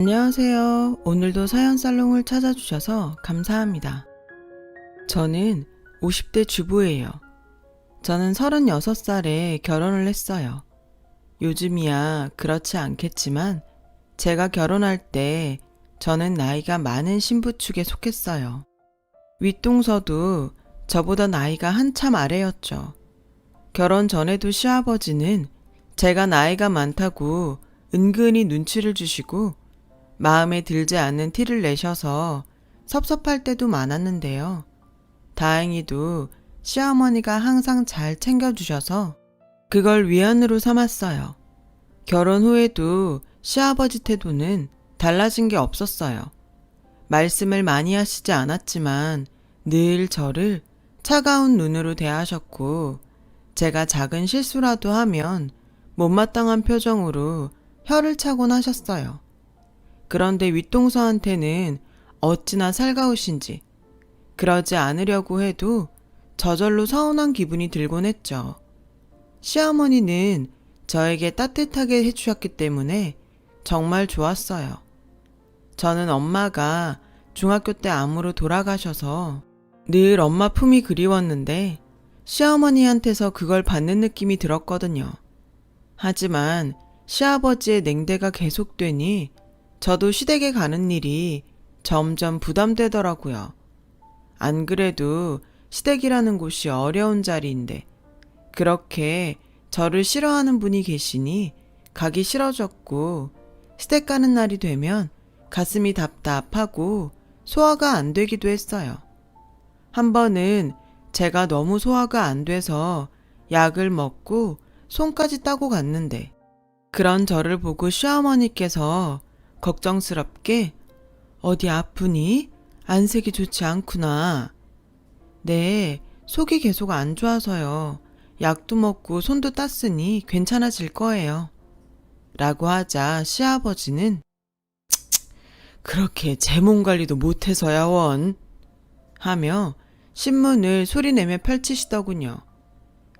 안녕하세요. 오늘도 사연살롱을 찾아주셔서 감사합니다. 저는 50대 주부예요. 저는 36살에 결혼을 했어요. 요즘이야 그렇지 않겠지만 제가 결혼할 때 저는 나이가 많은 신부축에 속했어요. 윗동서도 저보다 나이가 한참 아래였죠. 결혼 전에도 시아버지는 제가 나이가 많다고 은근히 눈치를 주시고 마음에 들지 않는 티를 내셔서 섭섭할 때도 많았는데요. 다행히도 시어머니가 항상 잘 챙겨주셔서 그걸 위안으로 삼았어요. 결혼 후에도 시아버지 태도는 달라진 게 없었어요. 말씀을 많이 하시지 않았지만 늘 저를 차가운 눈으로 대하셨고 제가 작은 실수라도 하면 못마땅한 표정으로 혀를 차곤 하셨어요. 그런데 윗동서한테는 어찌나 살가우신지 그러지 않으려고 해도 저절로 서운한 기분이 들곤 했죠. 시어머니는 저에게 따뜻하게 해주셨기 때문에 정말 좋았어요. 저는 엄마가 중학교 때 암으로 돌아가셔서 늘 엄마 품이 그리웠는데 시어머니한테서 그걸 받는 느낌이 들었거든요. 하지만 시아버지의 냉대가 계속되니 저도 시댁에 가는 일이 점점 부담되더라고요. 안 그래도 시댁이라는 곳이 어려운 자리인데 그렇게 저를 싫어하는 분이 계시니 가기 싫어졌고 시댁 가는 날이 되면 가슴이 답답하고 소화가 안 되기도 했어요. 한 번은 제가 너무 소화가 안 돼서 약을 먹고 손까지 따고 갔는데 그런 저를 보고 시어머니께서 걱정스럽게 어디 아프니? 안색이 좋지 않구나. 네, 속이 계속 안 좋아서요. 약도 먹고 손도 땄으니 괜찮아질 거예요. 라고 하자 시아버지는 그렇게 제 몸 관리도 못해서야 원 하며 신문을 소리내며 펼치시더군요.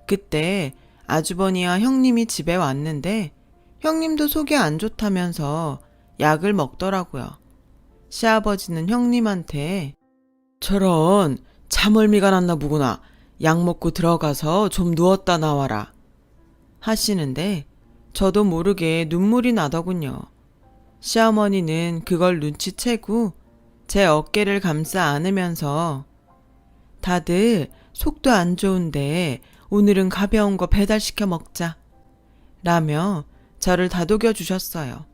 그때 아주버니와 형님이 집에 왔는데 형님도 속이 안 좋다면서 약을 먹더라고요. 시아버지는 형님한테 저런 참얼미가 났나 보구나. 약 먹고 들어가서 좀 누웠다 나와라. 하시는데 저도 모르게 눈물이 나더군요. 시어머니는 그걸 눈치채고 제 어깨를 감싸 안으면서 다들 속도 안 좋은데 오늘은 가벼운 거 배달시켜 먹자. 라며 저를 다독여 주셨어요.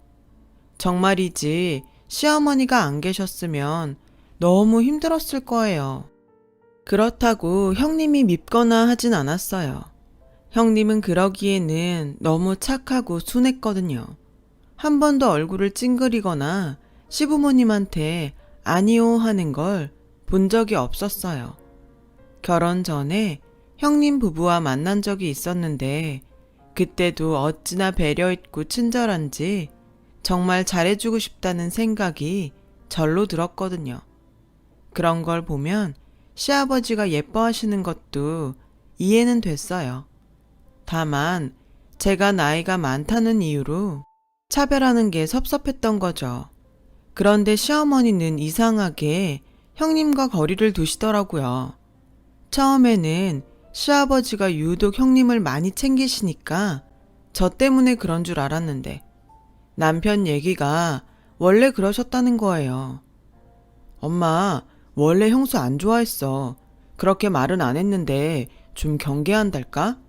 정말이지 시어머니가 안 계셨으면 너무 힘들었을 거예요. 그렇다고 형님이 밉거나 하진 않았어요. 형님은 그러기에는 너무 착하고 순했거든요. 한 번도 얼굴을 찡그리거나 시부모님한테 아니요 하는 걸 본 적이 없었어요. 결혼 전에 형님 부부와 만난 적이 있었는데 그때도 어찌나 배려있고 친절한지 정말 잘해주고 싶다는 생각이 절로 들었거든요. 그런 걸 보면 시아버지가 예뻐하시는 것도 이해는 됐어요. 다만 제가 나이가 많다는 이유로 차별하는 게 섭섭했던 거죠. 그런데 시어머니는 이상하게 형님과 거리를 두시더라고요. 처음에는 시아버지가 유독 형님을 많이 챙기시니까 저 때문에 그런 줄 알았는데 남편 얘기가 원래 그러셨다는 거예요. 엄마, 원래 형수 안 좋아했어. 그렇게 말은 안 했는데 좀 경계한달까?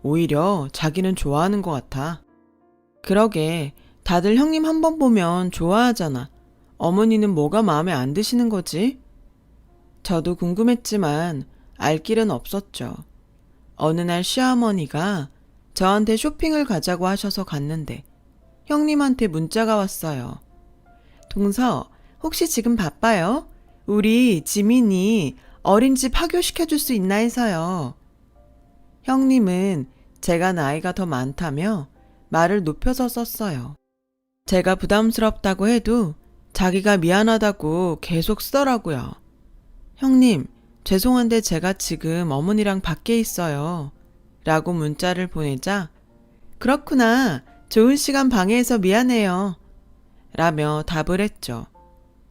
오히려 자기는 좋아하는 것 같아. 그러게, 다들 형님 한 번 보면 좋아하잖아. 어머니는 뭐가 마음에 안 드시는 거지? 저도 궁금했지만 알 길은 없었죠. 어느 날 시어머니가 저한테 쇼핑을 가자고 하셔서 갔는데 형님한테 문자가 왔어요. 동서, 혹시 지금 바빠요? 우리 지민이 어린이집 하교시켜줄 수 있나 해서요. 형님은 제가 나이가 더 많다며 말을 높여서 썼어요. 제가 부담스럽다고 해도 자기가 미안하다고 계속 쓰더라고요. 형님, 죄송한데 제가 지금 어머니랑 밖에 있어요. 라고 문자를 보내자 그렇구나. 좋은 시간 방해해서 미안해요. 라며 답을 했죠.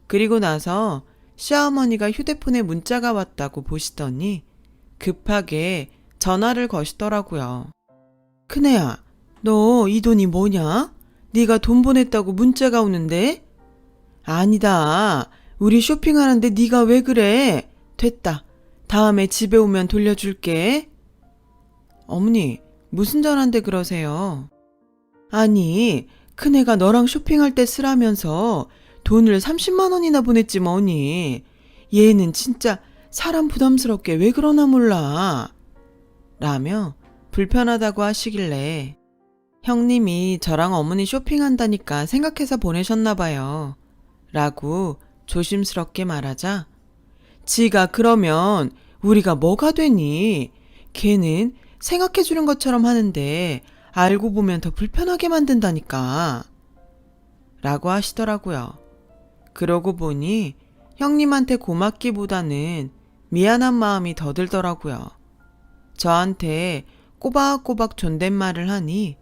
그리고 나서 시어머니가 휴대폰에 문자가 왔다고 보시더니 급하게 전화를 거시더라고요. 큰애야, 너 이 돈이 뭐냐? 네가 돈 보냈다고 문자가 오는데? 아니다. 우리 쇼핑하는데 네가 왜 그래? 됐다. 다음에 집에 오면 돌려줄게. 어머니, 무슨 전화인데 그러세요? 아니, 큰애가 너랑 쇼핑할 때 쓰라면서 돈을 30만 원이나 보냈지 뭐니. 얘는 진짜 사람 부담스럽게 왜 그러나 몰라. 라며 불편하다고 하시길래 형님이 저랑 어머니 쇼핑한다니까 생각해서 보내셨나 봐요. 라고 조심스럽게 말하자 지가 그러면 우리가 뭐가 되니? 걔는 생각해주는 것처럼 하는데 알고 보면 더 불편하게 만든다니까. 라고 하시더라고요. 그러고 보니 형님한테 고맙기보다는 미안한 마음이 더 들더라고요. 저한테 꼬박꼬박 존댓말을 하니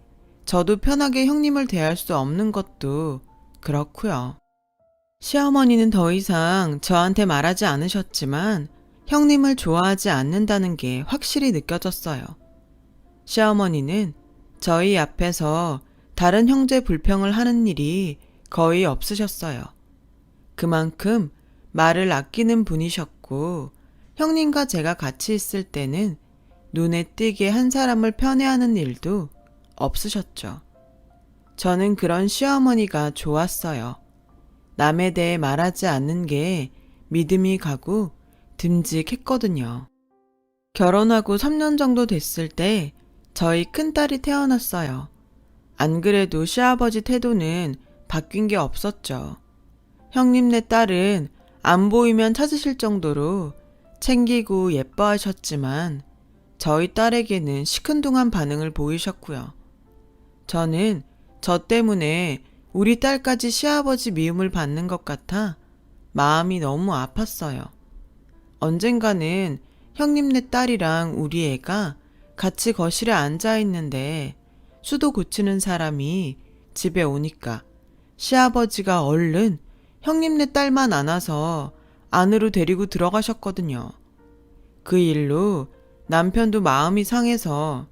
저도 편하게 형님을 대할 수 없는 것도 그렇고요. 시어머니는 더 이상 저한테 말하지 않으셨지만 형님을 좋아하지 않는다는 게 확실히 느껴졌어요. 시어머니는 저희 앞에서 다른 형제 불평을 하는 일이 거의 없으셨어요. 그만큼 말을 아끼는 분이셨고 형님과 제가 같이 있을 때는 눈에 띄게 한 사람을 편애하는 일도 없으셨죠. 저는 그런 시어머니가 좋았어요. 남에 대해 말하지 않는 게 믿음이 가고 듬직했거든요. 결혼하고 3년 정도 됐을 때 저희 큰딸이 태어났어요. 안 그래도 시아버지 태도는 바뀐 게 없었죠. 형님네 딸은 안 보이면 찾으실 정도로 챙기고 예뻐하셨지만 저희 딸에게는 시큰둥한 반응을 보이셨고요. 저는 저 때문에 우리 딸까지 시아버지 미움을 받는 것 같아 마음이 너무 아팠어요. 언젠가는 형님네 딸이랑 우리 애가 같이 거실에 앉아 있는데 수도 고치는 사람이 집에 오니까 시아버지가 얼른 형님네 딸만 안아서 안으로 데리고 들어가셨거든요. 그 일로 남편도 마음이 상해서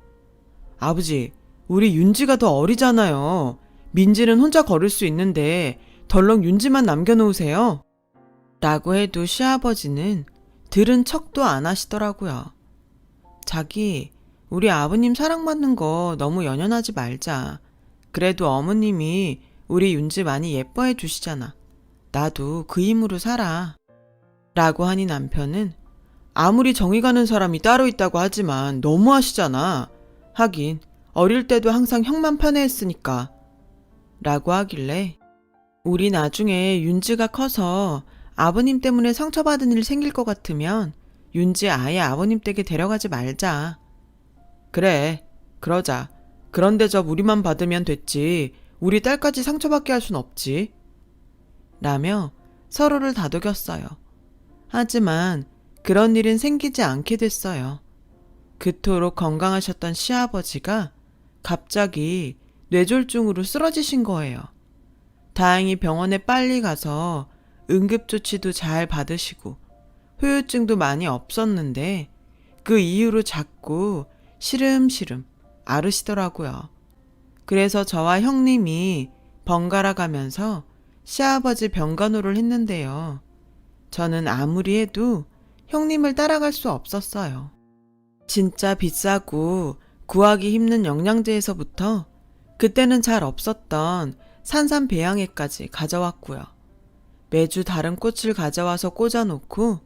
아버지, 우리 윤지가 더 어리잖아요. 민지는 혼자 걸을 수 있는데 덜렁 윤지만 남겨놓으세요. 라고 해도 시아버지는 들은 척도 안 하시더라고요. 자기, 우리 아버님 사랑받는 거 너무 연연하지 말자. 그래도 어머님이 우리 윤지 많이 예뻐해 주시잖아. 나도 그 힘으로 살아. 라고 하니 남편은 아무리 정이 가는 사람이 따로 있다고 하지만 너무하시잖아. 하긴 어릴 때도 항상 형만 편애했으니까. 라고 하길래 우리 나중에 윤지가 커서 아버님 때문에 상처받은 일 생길 것 같으면 윤지 아예 아버님 댁에 데려가지 말자. 그래, 그러자. 그런데 저 우리만 받으면 됐지. 우리 딸까지 상처받게 할 순 없지. 라며 서로를 다독였어요. 하지만 그런 일은 생기지 않게 됐어요. 그토록 건강하셨던 시아버지가 갑자기 뇌졸중으로 쓰러지신 거예요. 다행히 병원에 빨리 가서 응급조치도 잘 받으시고 후유증도 많이 없었는데 그 이후로 자꾸 시름시름 앓으시더라고요. 그래서 저와 형님이 번갈아 가면서 시아버지 병간호를 했는데요. 저는 아무리 해도 형님을 따라갈 수 없었어요. 진짜 비싸고 구하기 힘든 영양제에서부터 그때는 잘 없었던 산삼배양액까지 가져왔고요. 매주 다른 꽃을 가져와서 꽂아놓고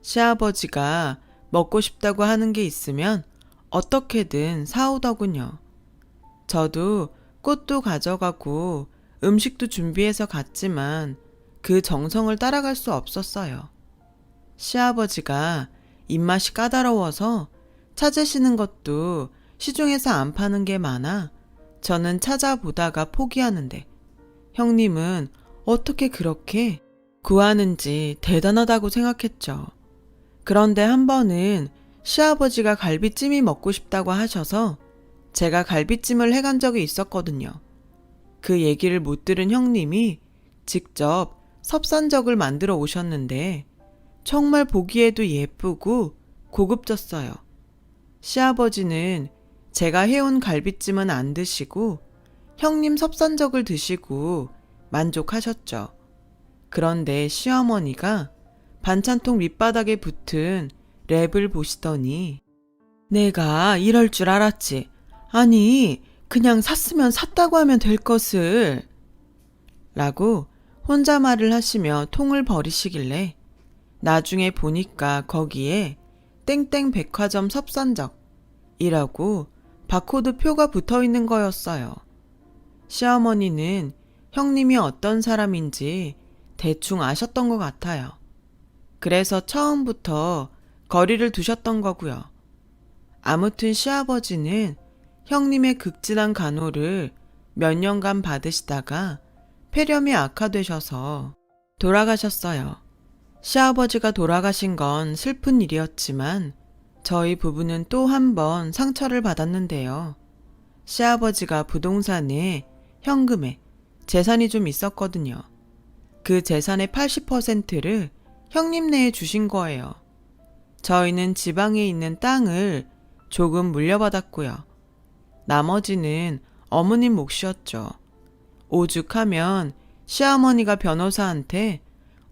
시아버지가 먹고 싶다고 하는 게 있으면 어떻게든 사오더군요. 저도 꽃도 가져가고 음식도 준비해서 갔지만 그 정성을 따라갈 수 없었어요. 시아버지가 입맛이 까다로워서 찾으시는 것도 시중에서 안 파는 게 많아 저는 찾아보다가 포기하는데 형님은 어떻게 그렇게 구하는지 대단하다고 생각했죠. 그런데 한 번은 시아버지가 갈비찜이 먹고 싶다고 하셔서 제가 갈비찜을 해간 적이 있었거든요. 그 얘기를 못 들은 형님이 직접 섭산적을 만들어 오셨는데 정말 보기에도 예쁘고 고급졌어요. 시아버지는 제가 해온 갈비찜은 안 드시고 형님 섭산적을 드시고 만족하셨죠. 그런데 시어머니가 반찬통 밑바닥에 붙은 랩을 보시더니 내가 이럴 줄 알았지. 아니, 그냥 샀으면 샀다고 하면 될 것을. 라고 혼자 말을 하시며 통을 버리시길래 나중에 보니까 거기에 땡땡 백화점 섭산적이라고 바코드 표가 붙어 있는 거였어요. 시어머니는 형님이 어떤 사람인지 대충 아셨던 것 같아요. 그래서 처음부터 거리를 두셨던 거고요. 아무튼 시아버지는 형님의 극진한 간호를 몇 년간 받으시다가 폐렴이 악화되셔서 돌아가셨어요. 시아버지가 돌아가신 건 슬픈 일이었지만 저희 부부는 또 한 번 상처를 받았는데요. 시아버지가 부동산에 현금에 재산이 좀 있었거든요. 그 재산의 80%를 형님네에 주신 거예요. 저희는 지방에 있는 땅을 조금 물려받았고요. 나머지는 어머님 몫이었죠. 오죽하면 시어머니가 변호사한테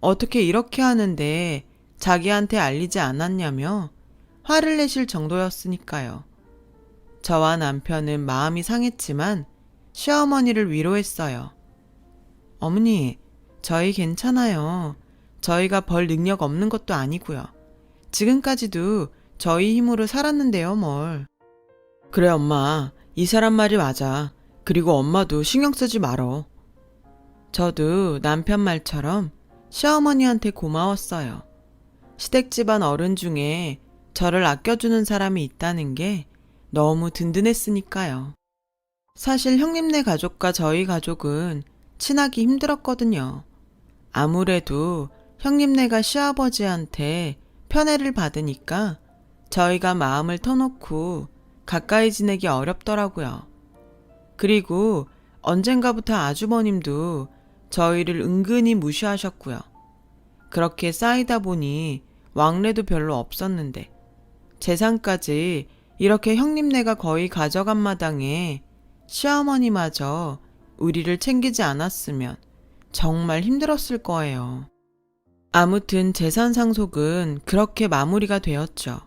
어떻게 이렇게 하는데 자기한테 알리지 않았냐며 화를 내실 정도였으니까요. 저와 남편은 마음이 상했지만 시어머니를 위로했어요. 어머니, 저희 괜찮아요. 저희가 벌 능력 없는 것도 아니고요. 지금까지도 저희 힘으로 살았는데요, 뭘. 그래, 엄마. 이 사람 말이 맞아. 그리고 엄마도 신경 쓰지 말어. 저도 남편 말처럼 시어머니한테 고마웠어요. 시댁 집안 어른 중에 저를 아껴주는 사람이 있다는 게 너무 든든했으니까요. 사실 형님네 가족과 저희 가족은 친하기 힘들었거든요. 아무래도 형님네가 시아버지한테 편애를 받으니까 저희가 마음을 터놓고 가까이 지내기 어렵더라고요. 그리고 언젠가부터 아주버님도 저희를 은근히 무시하셨고요. 그렇게 쌓이다 보니 왕래도 별로 없었는데 재산까지 이렇게 형님네가 거의 가져간 마당에 시어머니마저 우리를 챙기지 않았으면 정말 힘들었을 거예요. 아무튼 재산 상속은 그렇게 마무리가 되었죠.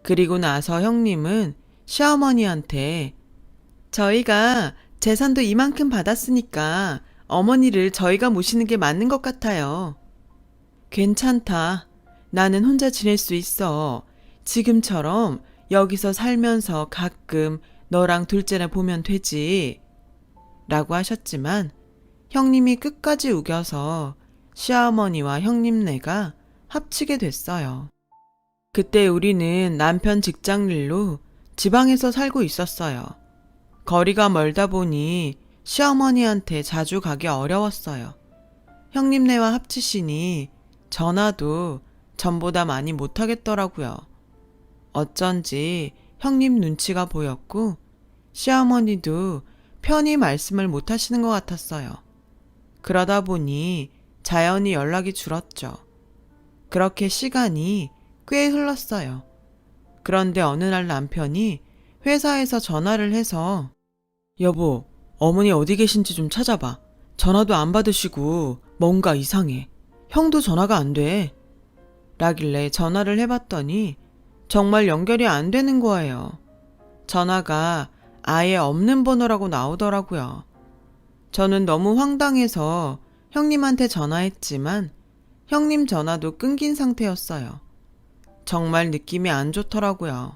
그리고 나서 형님은 시어머니한테 저희가 재산도 이만큼 받았으니까 어머니를 저희가 모시는 게 맞는 것 같아요. 괜찮다. 나는 혼자 지낼 수 있어. 지금처럼 여기서 살면서 가끔 너랑 둘째나 보면 되지. 라고 하셨지만 형님이 끝까지 우겨서 시어머니와 형님네가 합치게 됐어요. 그때 우리는 남편 직장일로 지방에서 살고 있었어요. 거리가 멀다 보니 시어머니한테 자주 가기 어려웠어요. 형님네와 합치시니 전화도 전보다 많이 못하겠더라고요. 어쩐지 형님 눈치가 보였고 시어머니도 편히 말씀을 못하시는 것 같았어요. 그러다 보니 자연히 연락이 줄었죠. 그렇게 시간이 꽤 흘렀어요. 그런데 어느 날 남편이 회사에서 전화를 해서 여보, 어머니 어디 계신지 좀 찾아봐. 전화도 안 받으시고 뭔가 이상해. 형도 전화가 안 돼. 라길래 전화를 해봤더니 정말 연결이 안 되는 거예요. 전화가 아예 없는 번호라고 나오더라고요. 저는 너무 황당해서 형님한테 전화했지만 형님 전화도 끊긴 상태였어요. 정말 느낌이 안 좋더라고요.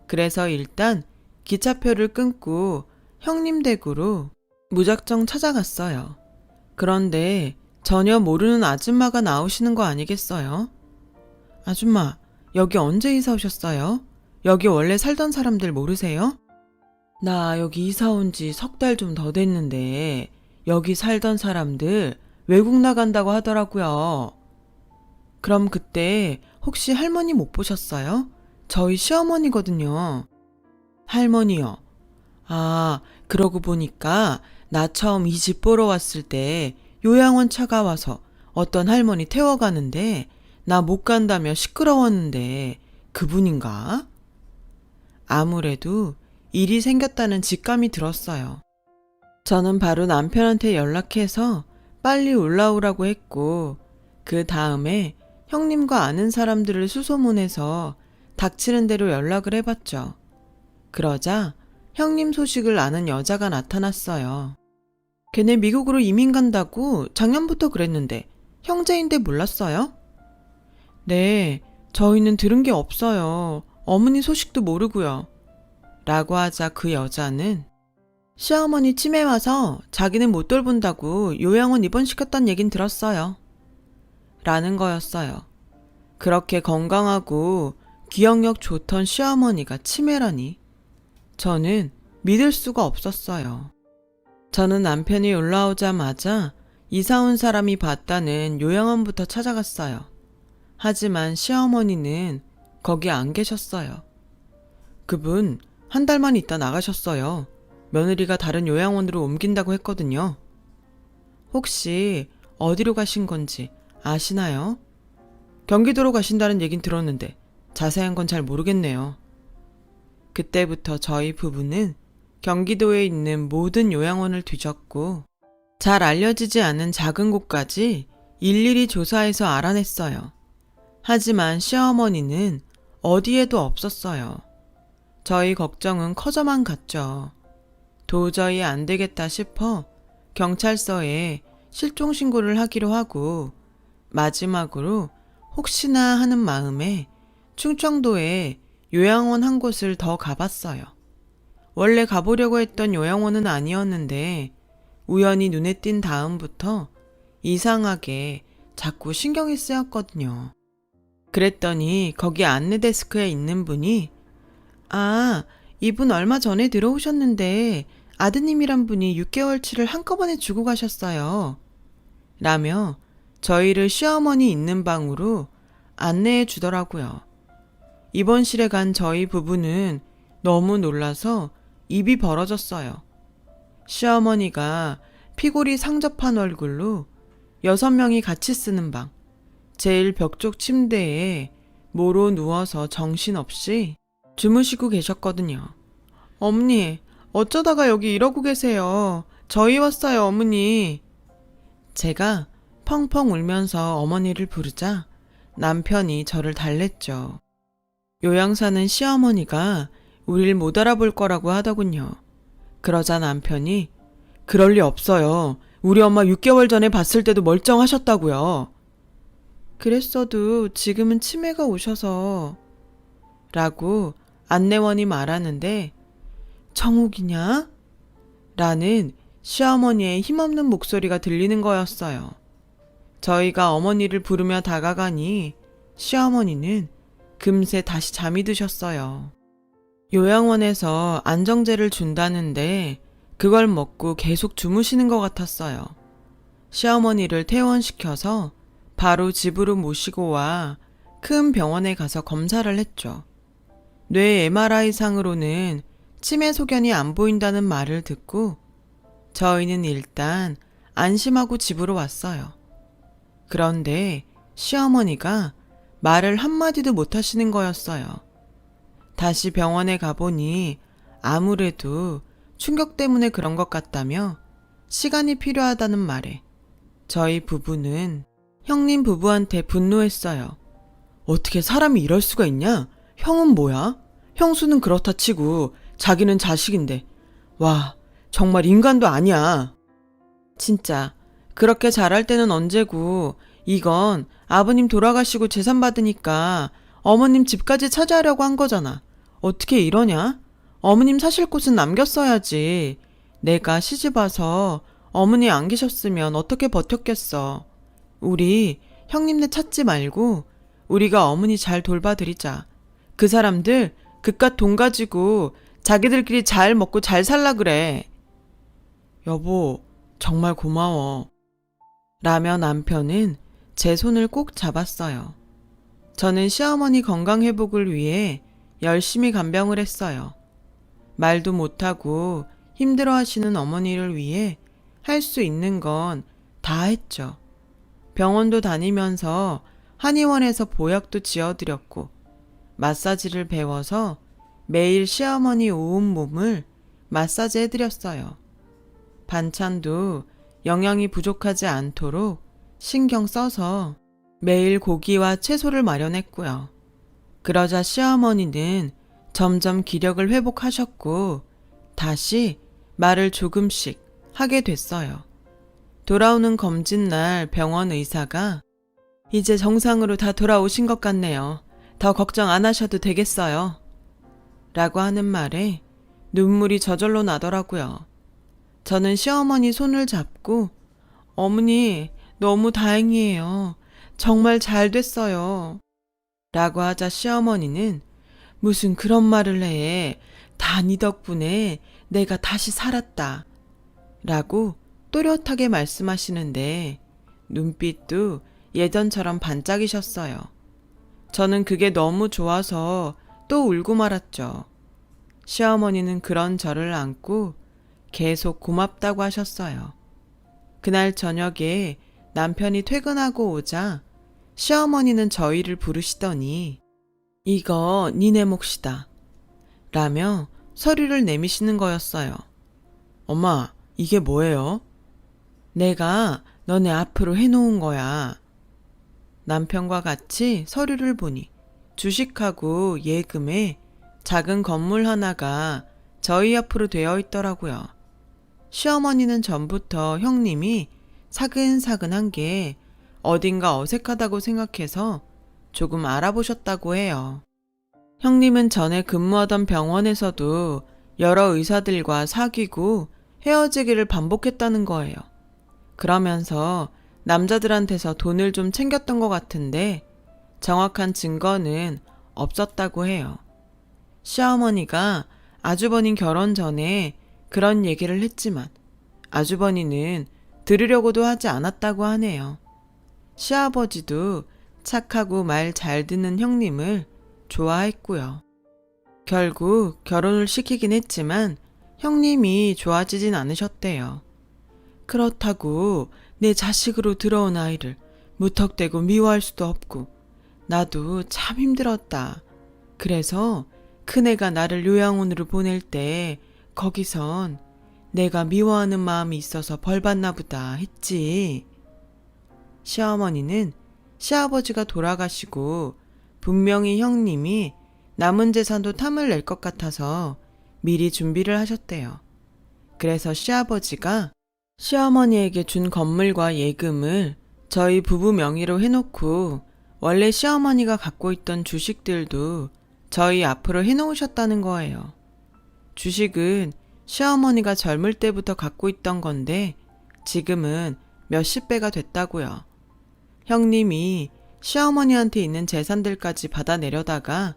그래서 일단 기차표를 끊고 형님 댁으로 무작정 찾아갔어요. 그런데 전혀 모르는 아줌마가 나오시는 거 아니겠어요? 아줌마, 여기 언제 이사 오셨어요? 여기 원래 살던 사람들 모르세요? 나 여기 이사 온 지 석 달 좀 더 됐는데 여기 살던 사람들 외국 나간다고 하더라고요. 그럼 그때 혹시 할머니 못 보셨어요? 저희 시어머니거든요. 할머니요. 아, 그러고 보니까 나 처음 이 집 보러 왔을 때 요양원 차가 와서 어떤 할머니 태워가는데 나 못 간다며 시끄러웠는데 그분인가? 아무래도 일이 생겼다는 직감이 들었어요. 저는 바로 남편한테 연락해서 빨리 올라오라고 했고, 그 다음에 형님과 아는 사람들을 수소문해서 닥치는 대로 연락을 해봤죠. 그러자 형님 소식을 아는 여자가 나타났어요. 걔네 미국으로 이민 간다고 작년부터 그랬는데 형제인데 몰랐어요? 네, 저희는 들은 게 없어요. 어머니 소식도 모르고요. 라고 하자 그 여자는 시어머니 치매 와서 자기는 못 돌본다고 요양원 입원시켰단 얘긴 들었어요. 라는 거였어요. 그렇게 건강하고 기억력 좋던 시어머니가 치매라니. 저는 믿을 수가 없었어요. 저는 남편이 올라오자마자 이사 온 사람이 봤다는 요양원부터 찾아갔어요. 하지만 시어머니는 거기 안 계셨어요. 그분 한 달만 있다 나가셨어요. 며느리가 다른 요양원으로 옮긴다고 했거든요. 혹시 어디로 가신 건지 아시나요? 경기도로 가신다는 얘긴 들었는데 자세한 건 잘 모르겠네요. 그때부터 저희 부부는 경기도에 있는 모든 요양원을 뒤졌고 잘 알려지지 않은 작은 곳까지 일일이 조사해서 알아냈어요. 하지만 시어머니는 어디에도 없었어요. 저희 걱정은 커져만 갔죠. 도저히 안 되겠다 싶어 경찰서에 실종 신고를 하기로 하고 마지막으로 혹시나 하는 마음에 충청도에 요양원 한 곳을 더 가봤어요. 원래 가보려고 했던 요양원은 아니었는데 우연히 눈에 띈 다음부터 이상하게 자꾸 신경이 쓰였거든요. 그랬더니 거기 안내 데스크에 있는 분이 아, 이분 얼마 전에 들어오셨는데 아드님이란 분이 6개월치를 한꺼번에 주고 가셨어요. 라며 저희를 시어머니 있는 방으로 안내해 주더라고요. 입원실에 간 저희 부부는 너무 놀라서 입이 벌어졌어요. 시어머니가 피골이 상접한 얼굴로 6명이 같이 쓰는 방, 제일 벽쪽 침대에 모로 누워서 정신없이 주무시고 계셨거든요. 어머니, 어쩌다가 여기 이러고 계세요. 저희 왔어요, 어머니. 제가 펑펑 울면서 어머니를 부르자 남편이 저를 달랬죠. 요양사는 시어머니가 우릴 못 알아볼 거라고 하더군요. 그러자 남편이 그럴 리 없어요. 우리 엄마 6개월 전에 봤을 때도 멀쩡하셨다고요. 그랬어도 지금은 치매가 오셔서 라고 안내원이 말하는데 청욱이냐? 라는 시어머니의 힘없는 목소리가 들리는 거였어요. 저희가 어머니를 부르며 다가가니 시어머니는 금세 다시 잠이 드셨어요. 요양원에서 안정제를 준다는데 그걸 먹고 계속 주무시는 것 같았어요. 시어머니를 퇴원시켜서 바로 집으로 모시고 와 큰 병원에 가서 검사를 했죠. 뇌 MRI상으로는 치매 소견이 안 보인다는 말을 듣고 저희는 일단 안심하고 집으로 왔어요. 그런데 시어머니가 말을 한마디도 못 하시는 거였어요. 다시 병원에 가보니 아무래도 충격 때문에 그런 것 같다며 시간이 필요하다는 말에 저희 부부는 형님 부부한테 분노했어요. 어떻게 사람이 이럴 수가 있냐? 형은 뭐야? 형수는 그렇다 치고 자기는 자식인데 와, 정말 인간도 아니야. 진짜 그렇게 잘할 때는 언제고 이건 아버님 돌아가시고 재산 받으니까 어머님 집까지 차지하려고 한 거잖아. 어떻게 이러냐? 어머님 사실 곳은 남겼어야지. 내가 시집 와서 어머니 안 계셨으면 어떻게 버텼겠어. 우리 형님네 찾지 말고 우리가 어머니 잘 돌봐드리자. 그 사람들 그깟 돈 가지고 자기들끼리 잘 먹고 잘 살라 그래. 여보, 정말 고마워. 라며 남편은 제 손을 꼭 잡았어요. 저는 시어머니 건강 회복을 위해 열심히 간병을 했어요. 말도 못하고 힘들어하시는 어머니를 위해 할 수 있는 건 다 했죠. 병원도 다니면서 한의원에서 보약도 지어드렸고 마사지를 배워서 매일 시어머니 온몸을 마사지 해드렸어요. 반찬도 영양이 부족하지 않도록 신경 써서 매일 고기와 채소를 마련했고요. 그러자 시어머니는 점점 기력을 회복하셨고 다시 말을 조금씩 하게 됐어요. 돌아오는 검진날 병원 의사가 이제 정상으로 다 돌아오신 것 같네요. 더 걱정 안 하셔도 되겠어요. 라고 하는 말에 눈물이 저절로 나더라고요. 저는 시어머니 손을 잡고 어머니 너무 다행이에요. 정말 잘 됐어요. 라고 하자 시어머니는 무슨 그런 말을 해. 다 네 덕분에 내가 다시 살았다. 라고 또렷하게 말씀하시는데 눈빛도 예전처럼 반짝이셨어요. 저는 그게 너무 좋아서 또 울고 말았죠. 시어머니는 그런 저를 안고 계속 고맙다고 하셨어요. 그날 저녁에 남편이 퇴근하고 오자 시어머니는 저희를 부르시더니 이거 니네 몫이다 라며 서류를 내미시는 거였어요. 엄마, 이게 뭐예요? 내가 너네 앞으로 해놓은 거야. 남편과 같이 서류를 보니 주식하고 예금에 작은 건물 하나가 저희 앞으로 되어 있더라고요. 시어머니는 전부터 형님이 사근사근한 게 어딘가 어색하다고 생각해서 조금 알아보셨다고 해요. 형님은 전에 근무하던 병원에서도 여러 의사들과 사귀고 헤어지기를 반복했다는 거예요. 그러면서 남자들한테서 돈을 좀 챙겼던 것 같은데 정확한 증거는 없었다고 해요. 시어머니가 아주버님 결혼 전에 그런 얘기를 했지만 아주버니는 들으려고도 하지 않았다고 하네요. 시아버지도 착하고 말 잘 듣는 형님을 좋아했고요. 결국 결혼을 시키긴 했지만 형님이 좋아지진 않으셨대요. 그렇다고 내 자식으로 들어온 아이를 무턱대고 미워할 수도 없고 나도 참 힘들었다. 그래서 큰애가 나를 요양원으로 보낼 때 거기선 내가 미워하는 마음이 있어서 벌받나 보다 했지. 시어머니는 시아버지가 돌아가시고 분명히 형님이 남은 재산도 탐을 낼 것 같아서 미리 준비를 하셨대요. 그래서 시아버지가 시어머니에게 준 건물과 예금을 저희 부부 명의로 해놓고 원래 시어머니가 갖고 있던 주식들도 저희 앞으로 해놓으셨다는 거예요. 주식은 시어머니가 젊을 때부터 갖고 있던 건데 지금은 몇십 배가 됐다고요. 형님이 시어머니한테 있는 재산들까지 받아내려다가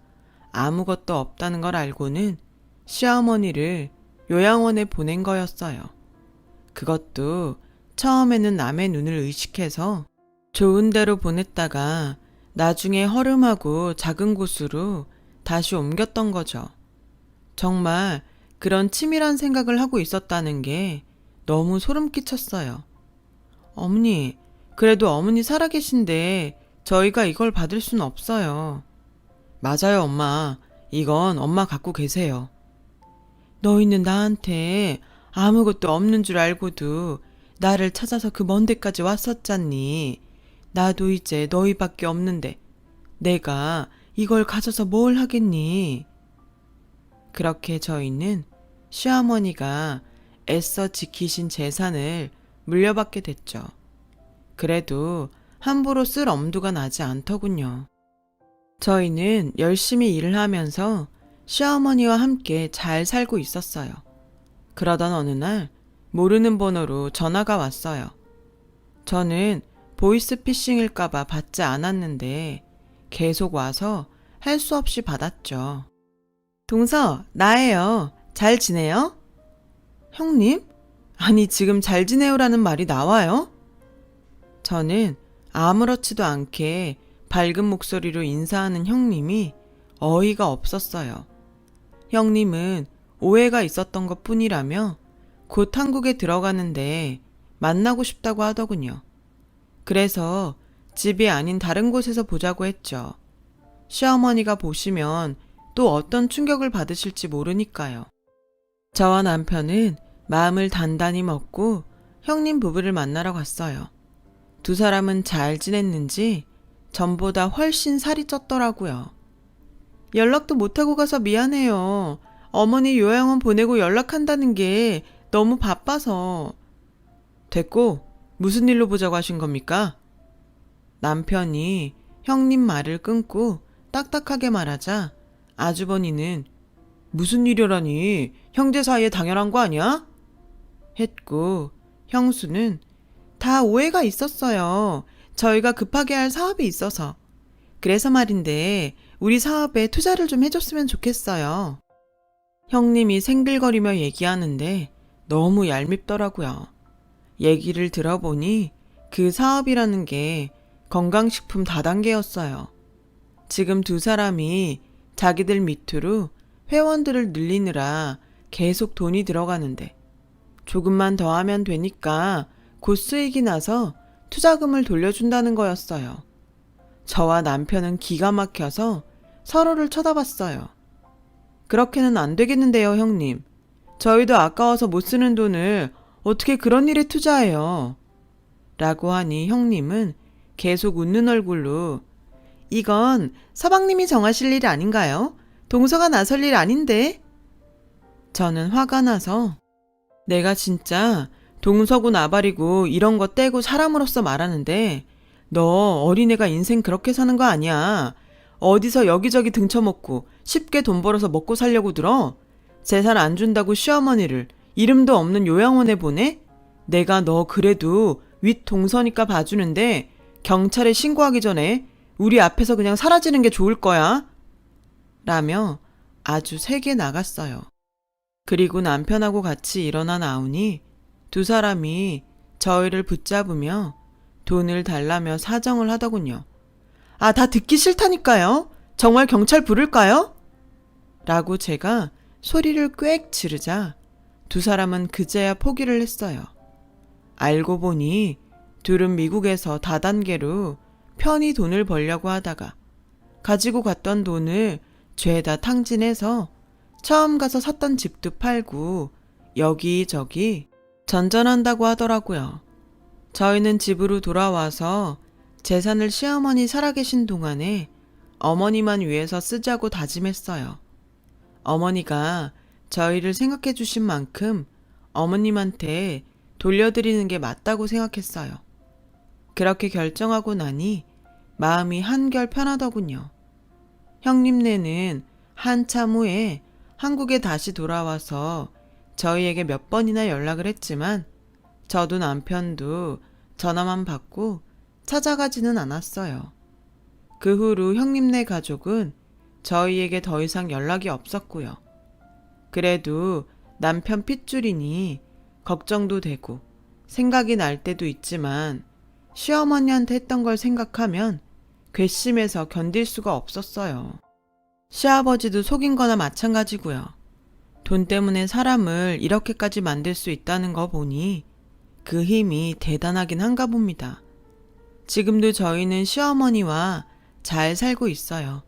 아무것도 없다는 걸 알고는 시어머니를 요양원에 보낸 거였어요. 그것도 처음에는 남의 눈을 의식해서 좋은 데로 보냈다가 나중에 허름하고 작은 곳으로 다시 옮겼던 거죠. 정말 그런 치밀한 생각을 하고 있었다는 게 너무 소름 끼쳤어요. 어머니, 그래도 어머니 살아계신데 저희가 이걸 받을 순 없어요. 맞아요, 엄마. 이건 엄마 갖고 계세요. 너희는 나한테 아무것도 없는 줄 알고도 나를 찾아서 그 먼 데까지 왔었잖니. 나도 이제 너희밖에 없는데 내가 이걸 가져서 뭘 하겠니? 그렇게 저희는 시어머니가 애써 지키신 재산을 물려받게 됐죠. 그래도 함부로 쓸 엄두가 나지 않더군요. 저희는 열심히 일을 하면서 시어머니와 함께 잘 살고 있었어요. 그러던 어느 날 모르는 번호로 전화가 왔어요. 저는 보이스피싱일까봐 받지 않았는데 계속 와서 할 수 없이 받았죠. 동서, 나예요. 잘 지내요? 형님? 아니, 지금 잘 지내요라는 말이 나와요? 저는 아무렇지도 않게 밝은 목소리로 인사하는 형님이 어이가 없었어요. 형님은 오해가 있었던 것 뿐이라며 곧 한국에 들어가는데 만나고 싶다고 하더군요. 그래서 집이 아닌 다른 곳에서 보자고 했죠. 시어머니가 보시면 또 어떤 충격을 받으실지 모르니까요. 저와 남편은 마음을 단단히 먹고 형님 부부를 만나러 갔어요. 두 사람은 잘 지냈는지 전보다 훨씬 살이 쪘더라고요. 연락도 못하고 가서 미안해요. 어머니 요양원 보내고 연락한다는 게 너무 바빠서. 됐고, 무슨 일로 보자고 하신 겁니까? 남편이 형님 말을 끊고 딱딱하게 말하자 아주버니는 무슨 일이라니, 형제 사이에 당연한 거 아니야? 했고, 형수는 다 오해가 있었어요. 저희가 급하게 할 사업이 있어서. 그래서 말인데 우리 사업에 투자를 좀 해줬으면 좋겠어요. 형님이 생글거리며 얘기하는데 너무 얄밉더라고요. 얘기를 들어보니 그 사업이라는 게 건강식품 다단계였어요. 지금 두 사람이 자기들 밑으로 회원들을 늘리느라 계속 돈이 들어가는데 조금만 더 하면 되니까 곧 수익이 나서 투자금을 돌려준다는 거였어요. 저와 남편은 기가 막혀서 서로를 쳐다봤어요. 그렇게는 안 되겠는데요, 형님. 저희도 아까워서 못 쓰는 돈을 어떻게 그런 일에 투자해요? 라고 하니 형님은 계속 웃는 얼굴로 이건 서방님이 정하실 일 아닌가요? 동서가 나설 일 아닌데? 저는 화가 나서 내가 진짜 동서고 나발이고 이런 거 떼고 사람으로서 말하는데 너 어린애가 인생 그렇게 사는 거 아니야. 어디서 여기저기 등쳐먹고 쉽게 돈 벌어서 먹고 살려고 들어? 재산 안 준다고 시어머니를 이름도 없는 요양원에 보내? 내가 너 그래도 윗 동서니까 봐주는데 경찰에 신고하기 전에 우리 앞에서 그냥 사라지는 게 좋을 거야. 라며 아주 세게 나갔어요. 그리고 남편하고 같이 일어나 나오니 두 사람이 저희를 붙잡으며 돈을 달라며 사정을 하더군요. 아, 다 듣기 싫다니까요. 정말 경찰 부를까요? 라고 제가 소리를 꽥 지르자 두 사람은 그제야 포기를 했어요. 알고 보니 둘은 미국에서 다단계로 편히 돈을 벌려고 하다가 가지고 갔던 돈을 죄다 탕진해서 처음 가서 샀던 집도 팔고 여기저기 전전한다고 하더라고요. 저희는 집으로 돌아와서 재산을 시어머니 살아계신 동안에 어머니만 위해서 쓰자고 다짐했어요. 어머니가 저희를 생각해 주신 만큼 어머님한테 돌려드리는 게 맞다고 생각했어요. 그렇게 결정하고 나니 마음이 한결 편하더군요. 형님네는 한참 후에 한국에 다시 돌아와서 저희에게 몇 번이나 연락을 했지만 저도 남편도 전화만 받고 찾아가지는 않았어요. 그 후로 형님네 가족은 저희에게 더 이상 연락이 없었고요. 그래도 남편 핏줄이니 걱정도 되고 생각이 날 때도 있지만 시어머니한테 했던 걸 생각하면 괘씸해서 견딜 수가 없었어요. 시아버지도 속인 거나 마찬가지고요. 돈 때문에 사람을 이렇게까지 만들 수 있다는 거 보니 그 힘이 대단하긴 한가 봅니다. 지금도 저희는 시어머니와 잘 살고 있어요.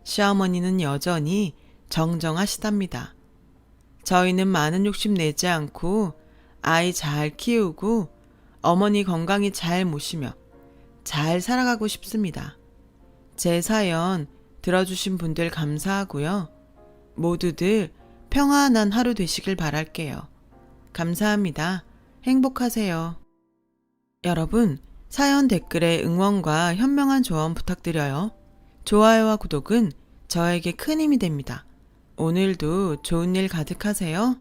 시어머니는 여전히 정정하시답니다. 저희는 많은 욕심 내지 않고 아이 잘 키우고 어머니 건강히 잘 모시며 잘 살아가고 싶습니다. 제 사연 들어주신 분들 감사하고요. 모두들 평안한 하루 되시길 바랄게요. 감사합니다. 행복하세요. 여러분, 사연 댓글에 응원과 현명한 조언 부탁드려요. 좋아요와 구독은 저에게 큰 힘이 됩니다. 오늘도 좋은 일 가득하세요.